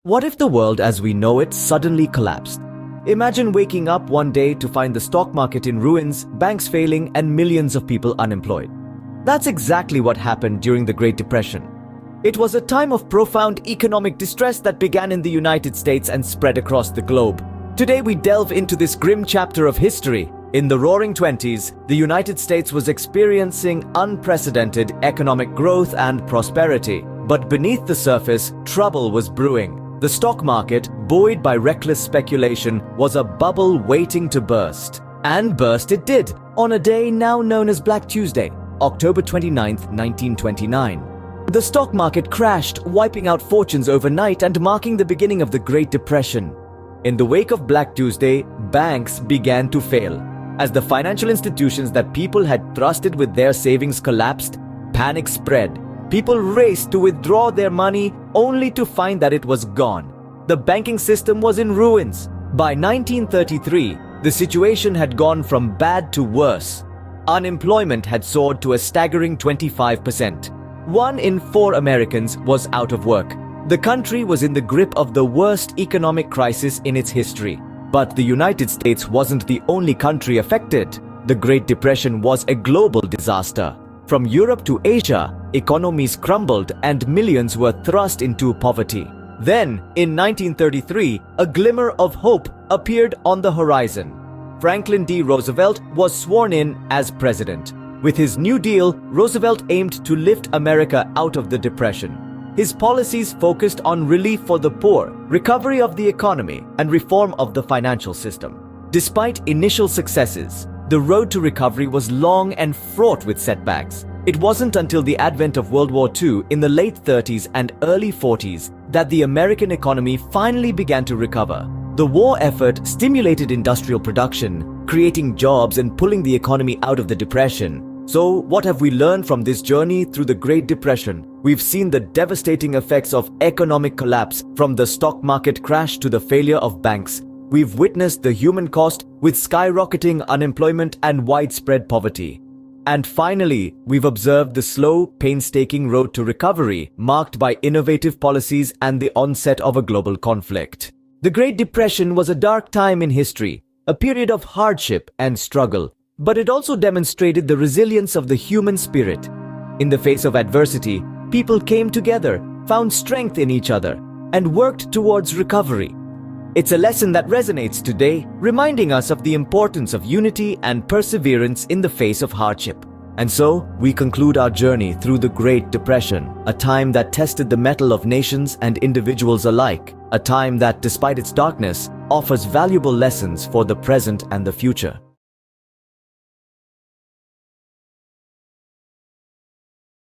What if the world as we know it suddenly collapsed? Imagine waking up one day to find the stock market in ruins, banks failing, and millions of people unemployed. That's exactly what happened during the Great Depression. It was a time of profound economic distress that began in the United States and spread across the globe. Today we delve into this grim chapter of history. In the Roaring Twenties, the United States was experiencing unprecedented economic growth and prosperity. But beneath the surface, trouble was brewing. The stock market, buoyed by reckless speculation, was a bubble waiting to burst. And burst it did, on a day now known as Black Tuesday, October 29, 1929. The stock market crashed, wiping out fortunes overnight and marking the beginning of the Great Depression. In the wake of Black Tuesday, banks began to fail. As the financial institutions that people had trusted with their savings collapsed, panic spread. People raced to withdraw their money only to find that it was gone. The banking system was in ruins. By 1933, the situation had gone from bad to worse. Unemployment had soared to a staggering 25%. 1 in 4 Americans was out of work. The country was in the grip of the worst economic crisis in its history. But the United States wasn't the only country affected. The Great Depression was a global disaster. From Europe to Asia, economies crumbled and millions were thrust into poverty. Then, in 1933, a glimmer of hope appeared on the horizon. Franklin D. Roosevelt was sworn in as president. With his New Deal, Roosevelt aimed to lift America out of the Depression. His policies focused on relief for the poor, recovery of the economy, and reform of the financial system. Despite initial successes, the road to recovery was long and fraught with setbacks. It wasn't until the advent of World War II in the late 30s and early 40s that the American economy finally began to recover. The war effort stimulated industrial production, creating jobs and pulling the economy out of the Depression. So, what have we learned from this journey through the Great Depression? We've seen the devastating effects of economic collapse, from the stock market crash to the failure of banks. We've witnessed the human cost with skyrocketing unemployment and widespread poverty. And finally, we've observed the slow, painstaking road to recovery, marked by innovative policies and the onset of a global conflict. The Great Depression was a dark time in history, a period of hardship and struggle, but it also demonstrated the resilience of the human spirit. In the face of adversity, people came together, found strength in each other, and worked towards recovery. It's a lesson that resonates today, reminding us of the importance of unity and perseverance in the face of hardship. And so, we conclude our journey through the Great Depression, a time that tested the mettle of nations and individuals alike, a time that, despite its darkness, offers valuable lessons for the present and the future.